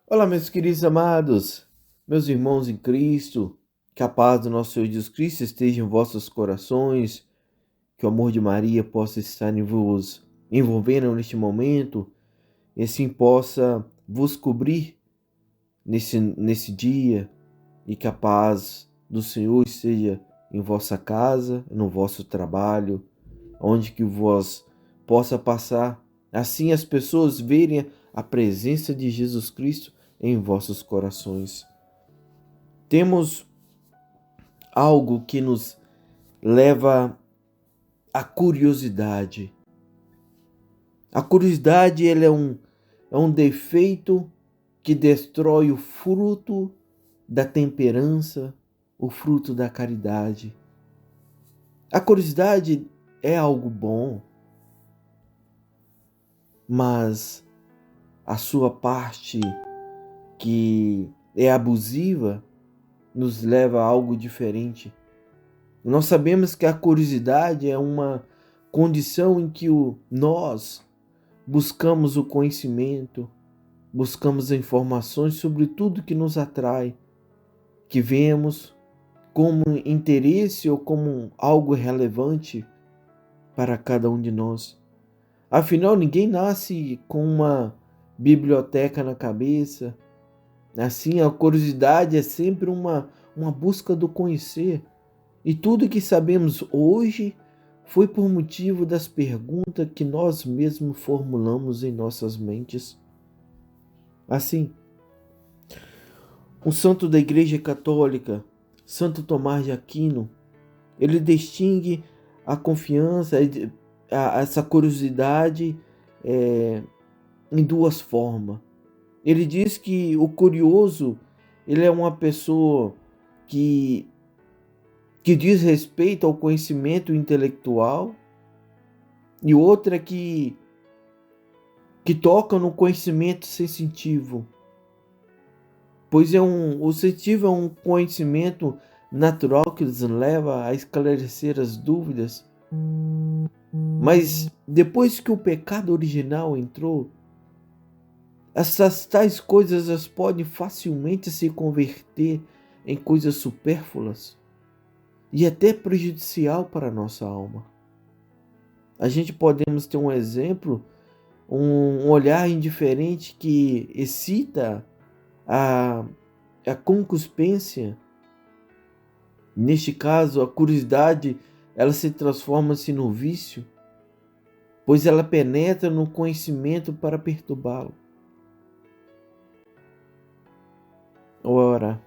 Olá, meus queridos amados, meus irmãos em Cristo, que a paz do nosso Senhor Jesus Cristo esteja em vossos corações, que o amor de Maria possa estar em vos envolvendo neste momento, e assim possa vos cobrir nesse dia, e que a paz do Senhor esteja em vossa casa, no vosso trabalho, onde que vós possa passar, assim as pessoas verem a presença de Jesus Cristo em vossos corações. Temos algo que nos leva à curiosidade. A curiosidade ele é um defeito que destrói o fruto da temperança, o fruto da caridade. A curiosidade é algo bom, mas a sua parte que é abusiva nos leva a algo diferente. Nós sabemos que a curiosidade é uma condição em que nós buscamos o conhecimento, buscamos informações sobre tudo que nos atrai, que vemos como interesse ou como algo relevante para cada um de nós. Afinal, ninguém nasce com uma biblioteca na cabeça. Assim, a curiosidade é sempre uma busca do conhecer. E tudo que sabemos hoje foi por motivo das perguntas que nós mesmos formulamos em nossas mentes. Assim, um santo da Igreja Católica, Santo Tomás de Aquino, ele distingue a confiança, essa curiosidade em duas formas. Ele diz que o curioso, ele é uma pessoa que diz respeito ao conhecimento intelectual, e outra que toca no conhecimento sensitivo, pois o sensitivo é um conhecimento natural que nos leva a esclarecer as dúvidas. Mas depois que o pecado original entrou, essas tais coisas elas podem facilmente se converter em coisas supérfluas e até prejudicial para a nossa alma. A gente podemos ter um exemplo, um olhar indiferente que excita a, a concupiscência. Neste caso, a curiosidade ela se transforma-se no vício, pois ela penetra no conhecimento para perturbá-lo. Ora,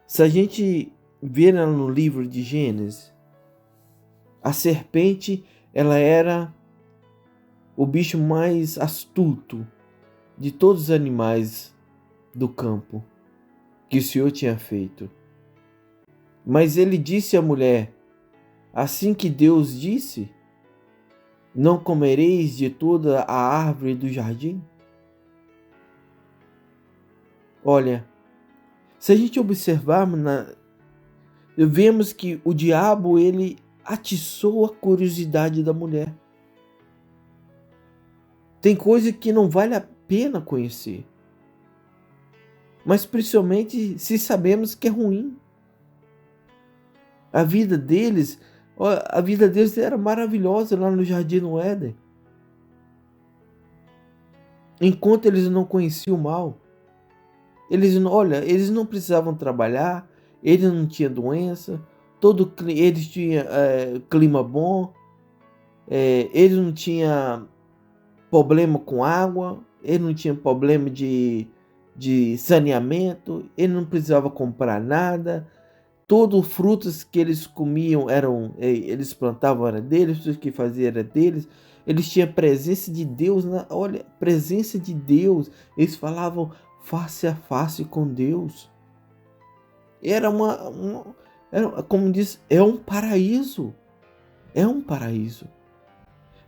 se a gente ver no livro de Gênesis, a serpente ela era o bicho mais astuto de todos os animais do campo que o Senhor tinha feito. Mas ele disse à mulher, assim que Deus disse, não comereis de toda a árvore do jardim? Olha, se a gente observarmos, vemos que o diabo ele atiçou a curiosidade da mulher. Tem coisa que não vale a pena conhecer, mas principalmente se sabemos que é ruim. A vida deles era maravilhosa lá no Jardim do Éden. Enquanto eles não conheciam o mal, eles não precisavam trabalhar, eles não tinham doença, eles tinham clima bom, eles não tinham problema com água, eles não tinham problema de saneamento, eles não precisavam comprar nada. Todos os frutos que eles comiam eles plantavam era deles, tudo que faziam era deles. Eles tinham presença de Deus, olha, presença de Deus. Eles falavam face a face com Deus. Era como diz, é um paraíso. É um paraíso.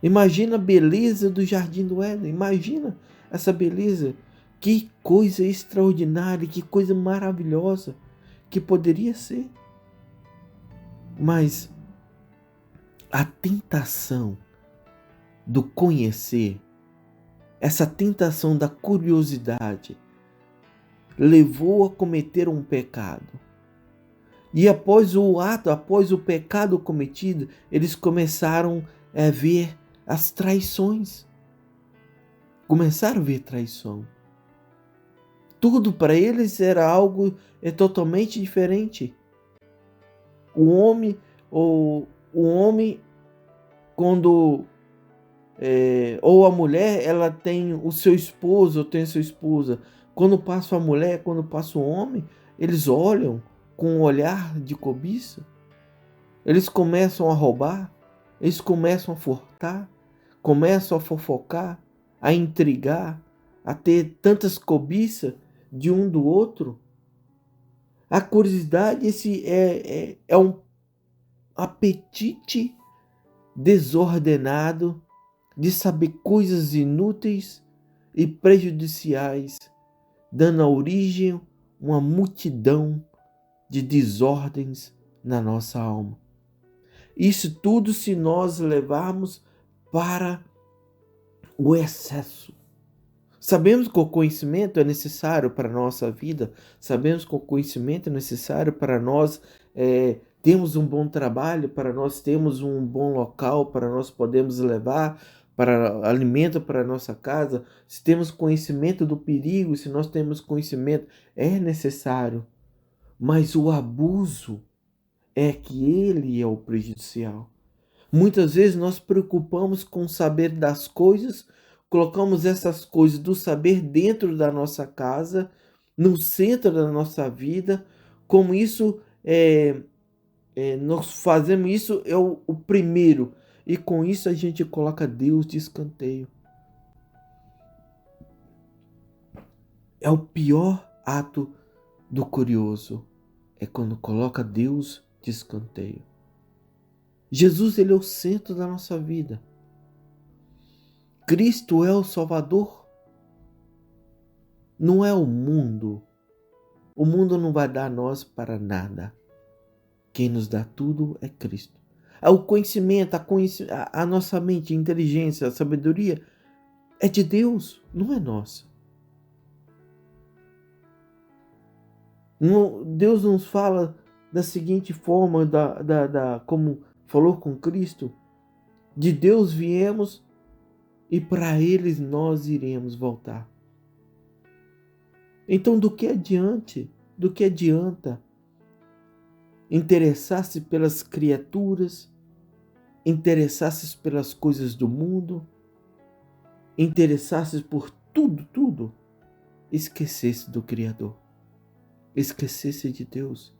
Imagina a beleza do Jardim do Éden. Imagina essa beleza. Que coisa extraordinária, que coisa maravilhosa que poderia ser. Mas a tentação do conhecer essa tentação da curiosidade levou a cometer um pecado. E após o pecado cometido, eles começaram a ver as traições. Começaram a ver traição. Tudo para eles era algo totalmente diferente. O homem, quando ou a mulher, ela tem o seu esposo ou tem a sua esposa. Quando passa a mulher, quando passa o homem, eles olham com um olhar de cobiça. Eles começam a roubar, eles começam a furtar, começam a fofocar, a intrigar, a ter tantas cobiças de um do outro. A curiosidade é um apetite desordenado de saber coisas inúteis e prejudiciais, dando origem a uma multidão de desordens na nossa alma. Isso tudo se nós levarmos para o excesso. Sabemos que o conhecimento é necessário para a nossa vida, sabemos que o conhecimento é necessário para nós termos um bom trabalho, para nós termos um bom local, para nós podermos levar para alimento para a nossa casa. Se temos conhecimento do perigo, se nós temos conhecimento, é necessário. Mas o abuso é que ele é o prejudicial. Muitas vezes nós preocupamos com o saber das coisas, colocamos essas coisas do saber dentro da nossa casa, no centro da nossa vida, como isso nós fazemos isso é o primeiro, e com isso a gente coloca Deus de escanteio. É o pior ato do curioso, é quando coloca Deus de escanteio. Jesus, ele é o centro da nossa vida. Cristo é o Salvador. Não é o mundo. O mundo não vai dar a nós para nada. Quem nos dá tudo é Cristo. O conhecimento, a nossa mente, a inteligência, a sabedoria é de Deus, não é nossa. Deus nos fala da seguinte forma, como falou com Cristo: de Deus viemos e para eles nós iremos voltar. Então, do que adianta interessar-se pelas criaturas, interessar-se pelas coisas do mundo, interessar-se por tudo, esquecer-se do Criador, esquecer-se de Deus,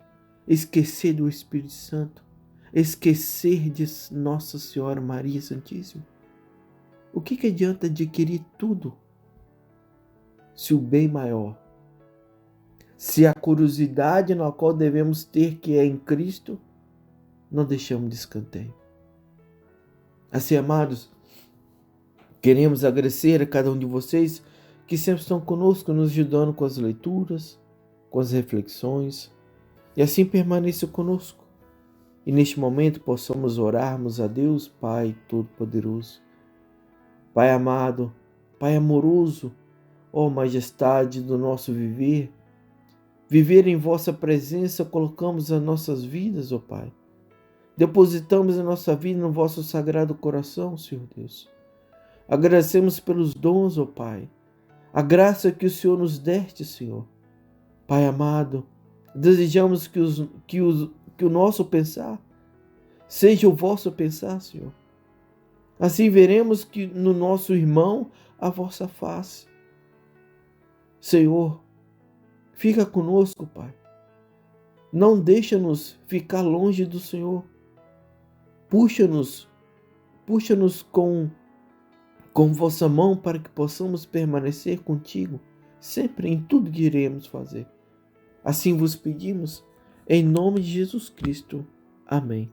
esquecer do Espírito Santo, esquecer de Nossa Senhora Maria Santíssima? O que adianta adquirir tudo se o bem maior, se a curiosidade na qual devemos ter, que é em Cristo, não deixamos de escanteio? Assim, amados, queremos agradecer a cada um de vocês que sempre estão conosco, nos ajudando com as leituras, com as reflexões, e assim permaneça conosco. E neste momento possamos orarmos a Deus, Pai Todo-Poderoso, Pai amado, Pai amoroso, ó majestade do nosso viver. Viver em vossa presença, colocamos as nossas vidas, ó Pai. Depositamos a nossa vida no vosso sagrado coração, Senhor Deus. Agradecemos pelos dons, ó Pai. A graça que o Senhor nos deste, Senhor. Pai amado, desejamos que o nosso pensar seja o vosso pensar, Senhor. Assim veremos que no nosso irmão a vossa face. Senhor, fica conosco, Pai. Não deixa-nos ficar longe do Senhor. Puxa-nos com vossa mão para que possamos permanecer contigo sempre em tudo que iremos fazer. Assim vos pedimos, em nome de Jesus Cristo. Amém.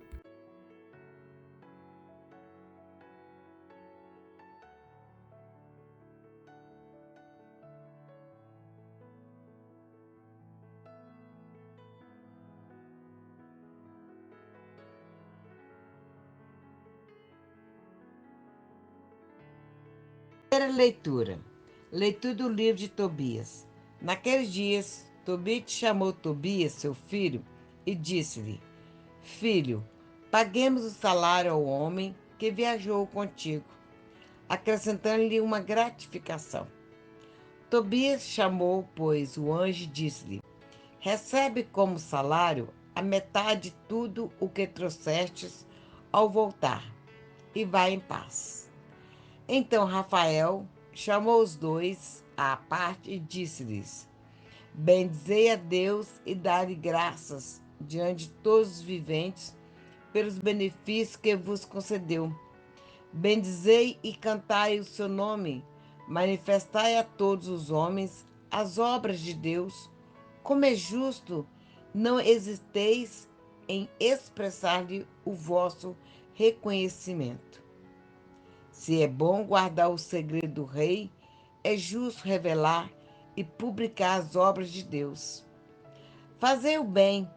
Primeira leitura. Leitura do livro de Tobias. Naqueles dias, Tobit chamou Tobias, seu filho, e disse-lhe: Filho, paguemos o salário ao homem que viajou contigo, acrescentando-lhe uma gratificação. Tobias chamou, pois, o anjo e disse-lhe: Recebe como salário a metade de tudo o que trouxestes ao voltar, e vai em paz. Então Rafael chamou os dois à parte e disse-lhes: Bendizei a Deus e dai-lhe graças diante de todos os viventes pelos benefícios que vos concedeu. Bendizei e cantai o seu nome, manifestai a todos os homens as obras de Deus. Como é justo, não hesiteis em expressar-lhe o vosso reconhecimento. Se é bom guardar o segredo do rei, é justo revelar e publicar as obras de Deus. Fazei o bem,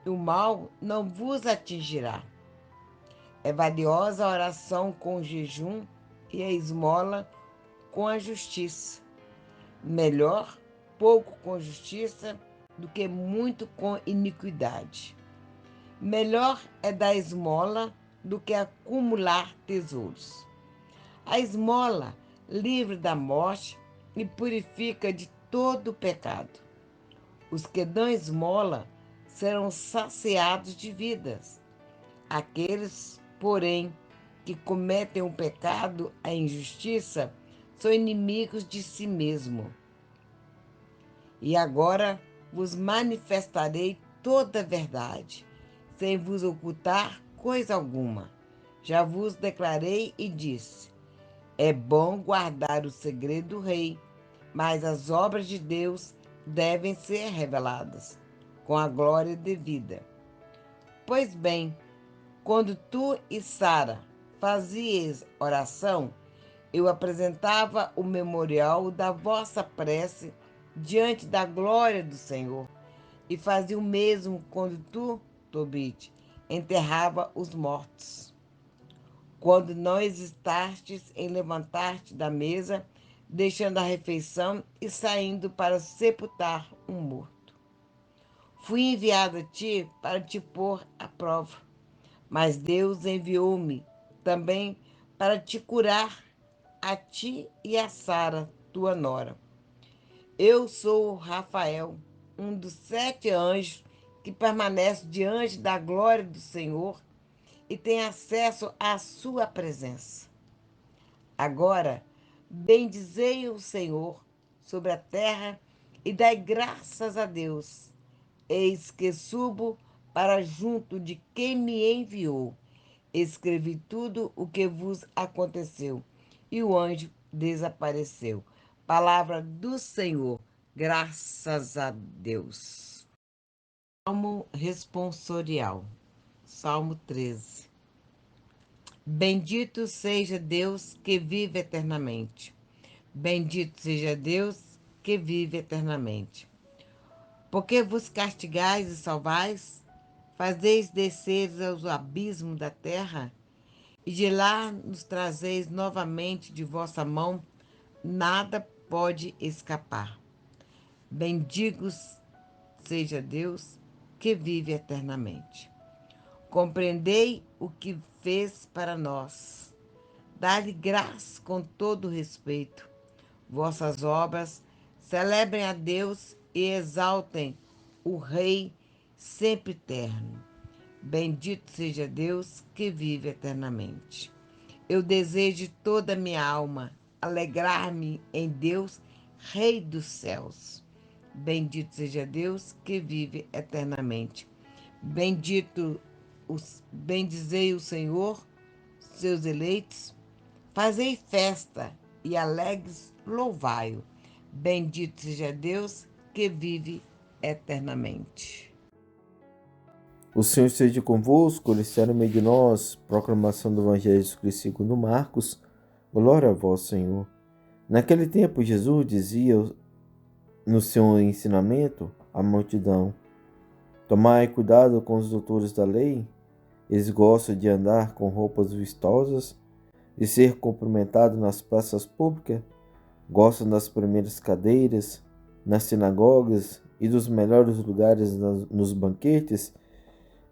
e o mal não vos atingirá. É valiosa a oração com o jejum e a esmola com a justiça. Melhor pouco com justiça do que muito com iniquidade. Melhor é dar esmola do que acumular tesouros. A esmola livre da morte e purifica de todo pecado. Os que dão esmola serão saciados de vidas. Aqueles, porém, que cometem o pecado, a injustiça, são inimigos de si mesmo. E agora vos manifestarei toda a verdade, sem vos ocultar coisa alguma. Já vos declarei e disse: é bom guardar o segredo do rei, mas as obras de Deus devem ser reveladas, com a glória devida. Pois bem, quando tu e Sara fazias oração, eu apresentava o memorial da vossa prece diante da glória do Senhor, e fazia o mesmo quando tu, Tobit, enterrava os mortos. Quando não hesitastes em levantar-te da mesa, deixando a refeição e saindo para sepultar um morto. Fui enviado a ti para te pôr à prova, mas Deus enviou-me também para te curar, a ti e a Sara, tua nora. Eu sou Rafael, um dos 7 anjos que permanece diante da glória do Senhor e tem acesso à sua presença. Agora, bendizei o Senhor sobre a terra e dai graças a Deus. Eis que subo para junto de quem me enviou. Escrevi tudo o que vos aconteceu. E o anjo desapareceu. Palavra do Senhor. Graças a Deus. Salmo responsorial. Salmo 13. Bendito seja Deus que vive eternamente. Bendito seja Deus que vive eternamente. Porque vos castigais e salvais, fazeis descer aos abismos da terra, e de lá nos trazeis novamente de vossa mão, nada pode escapar. Bendigos seja Deus que vive eternamente. Compreendei o que fez para nós. Dá-lhe graça com todo respeito. Vossas obras celebrem a Deus e exaltem o Rei sempre eterno. Bendito seja Deus que vive eternamente. Eu desejo de toda a minha alma alegrar-me em Deus, Rei dos céus. Bendito seja Deus que vive eternamente. Bendizei o Senhor, seus eleitos, fazei festa e alegres louvai-o. Bendito seja Deus que vive eternamente. O Senhor esteja convosco, Ele está no meio de nós. Proclamação do Evangelho de Jesus Cristo segundo Marcos. Glória a vós, Senhor. Naquele tempo, Jesus dizia no seu ensinamento à multidão: Tomai cuidado com os doutores da lei. Eles gostam de andar com roupas vistosas, de ser cumprimentados nas praças públicas Gostam das primeiras cadeiras nas sinagogas e dos melhores lugares nos banquetes.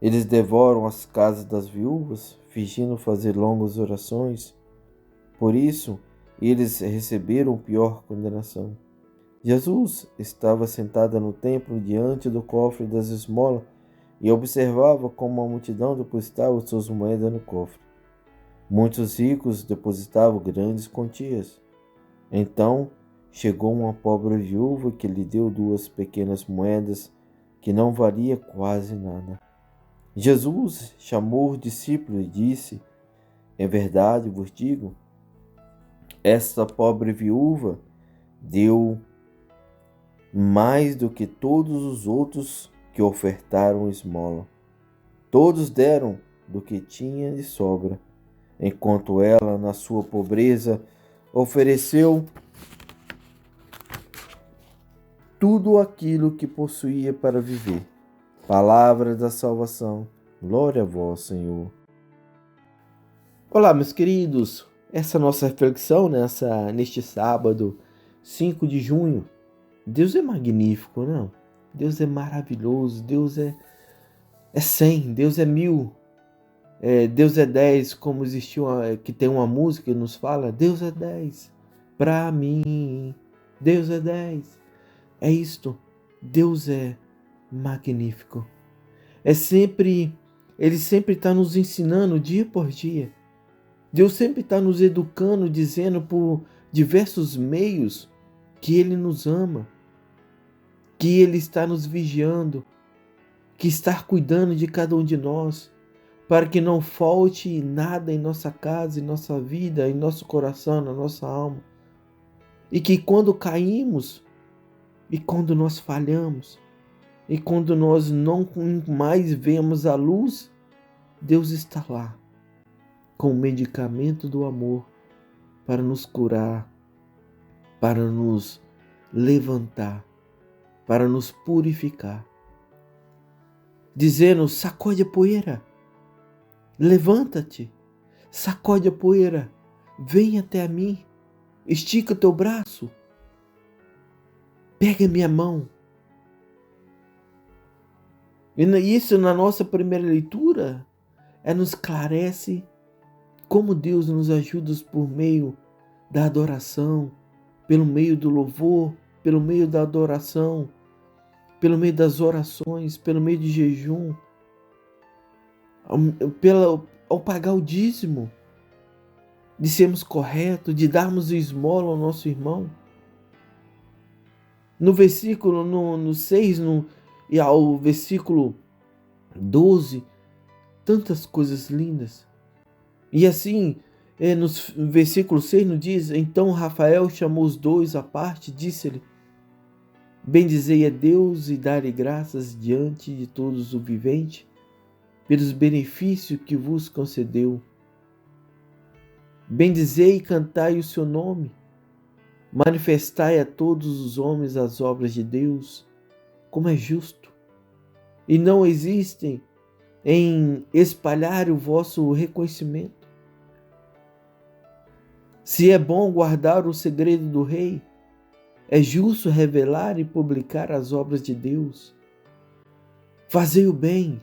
Eles devoram as casas das viúvas, fingindo fazer longas orações. Por isso, eles receberam pior condenação. Jesus estava sentado no templo diante do cofre das esmolas e observava como a multidão depositava suas moedas no cofre. Muitos ricos depositavam grandes quantias. Então chegou uma pobre viúva que lhe deu 2 pequenas moedas que não valia quase nada. Jesus chamou os discípulos e disse: "É verdade, vos digo, esta pobre viúva deu mais do que todos os outros que ofertaram esmola. Todos deram do que tinha de sobra, enquanto ela, na sua pobreza, ofereceu tudo aquilo que possuía para viver." Palavra da salvação. Glória a vós, Senhor. Olá, meus queridos. Essa nossa reflexão neste sábado, 5 de junho. Deus é magnífico, não? Deus é maravilhoso. Deus é 100, Deus é 1000. Deus é 10, como existiu, que tem uma música que nos fala, Deus é 10, pra mim, Deus é 10. É isto, Deus é magnífico. Ele sempre está nos ensinando dia por dia. Deus sempre está nos educando, dizendo por diversos meios que Ele nos ama, que Ele está nos vigiando, que está cuidando de cada um de nós, para que não falte nada em nossa casa, em nossa vida, em nosso coração, na nossa alma. E que quando caímos, e quando nós falhamos, e quando nós não mais vemos a luz, Deus está lá, com o medicamento do amor, para nos curar, para nos levantar, para nos purificar. Dizendo: sacode a poeira, levanta-te, sacode a poeira, vem até a mim, estica o teu braço, pega minha mão. E isso, na nossa primeira leitura, nos esclarece como Deus nos ajuda por meio da adoração, pelo meio do louvor, pelo meio da adoração, pelo meio das orações, pelo meio de jejum, ao pagar o dízimo, de sermos corretos, de darmos esmola ao nosso irmão. No versículo no 6 e ao versículo 12, tantas coisas lindas. E assim, no versículo 6 nos diz: então Rafael chamou os 2 à parte e disse-lhe: bendizei a Deus e dai-lhe graças diante de todos os viventes, pelos benefícios que vos concedeu. Bendizei e cantai o seu nome, manifestai a todos os homens as obras de Deus, como é justo, e não existem em espalhar o vosso reconhecimento. Se é bom guardar o segredo do rei, é justo revelar e publicar as obras de Deus. Fazei o bem,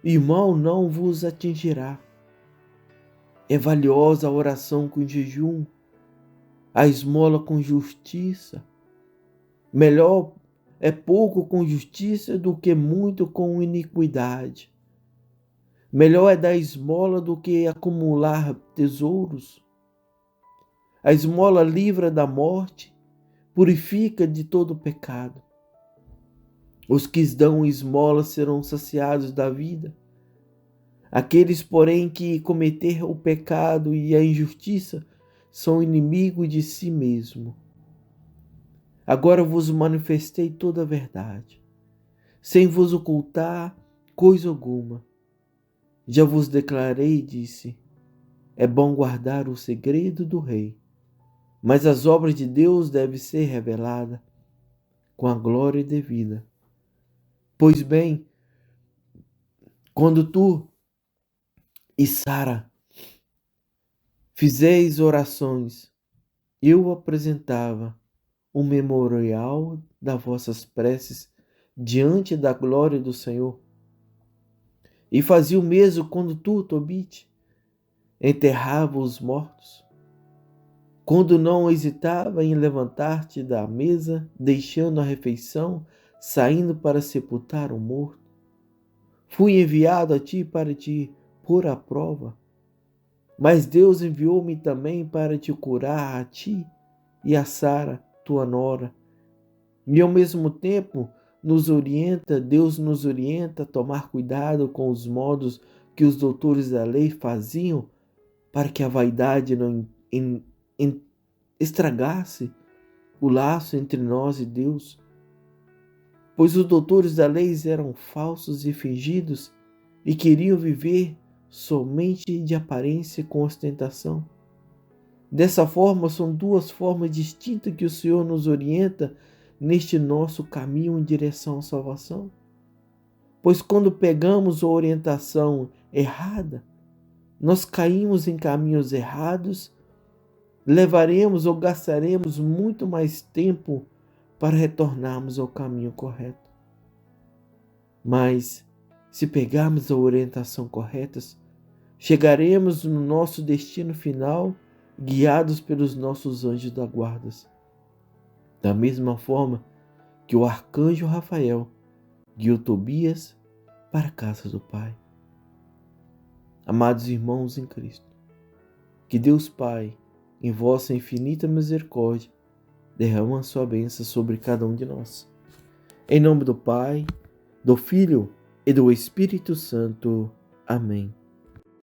e o mal não vos atingirá. É valiosa a oração com jejum, a esmola com justiça. Melhor é pouco com justiça do que muito com iniquidade. Melhor é dar esmola do que acumular tesouros. A esmola livra da morte, purifica de todo pecado. Os que dão esmola serão saciados da vida. Aqueles, porém, que cometer o pecado e a injustiça são inimigos de si mesmo. Agora vos manifestei toda a verdade, sem vos ocultar coisa alguma. Já vos declarei, disse, é bom guardar o segredo do rei, mas as obras de Deus devem ser reveladas com a glória devida. Pois bem, quando tu e Sara fizeis orações, eu apresentava um memorial das vossas preces diante da glória do Senhor. E fazia o mesmo quando tu, Tobit, enterrava os mortos, quando não hesitava em levantar-te da mesa, deixando a refeição, saindo para sepultar o morto. Fui enviado a ti para te pôr à prova, mas Deus enviou-me também para te curar a ti e a Sara, tua nora. E ao mesmo tempo Deus nos orienta a tomar cuidado com os modos que os doutores da lei faziam para que a vaidade não estragasse o laço entre nós e Deus. Pois os doutores da lei eram falsos e fingidos e queriam viver somente de aparência com ostentação. Dessa forma, são duas formas distintas que o Senhor nos orienta neste nosso caminho em direção à salvação. Pois quando pegamos a orientação errada, nós caímos em caminhos errados, levaremos ou gastaremos muito mais tempo para retornarmos ao caminho correto. Mas, se pegarmos a orientação correta, chegaremos no nosso destino final guiados pelos nossos anjos da guarda. Da mesma forma que o arcanjo Rafael guiou Tobias para a casa do Pai. Amados irmãos em Cristo, que Deus Pai, em vossa infinita misericórdia, derrama a sua bênção sobre cada um de nós. Em nome do Pai, do Filho e do Espírito Santo. Amém.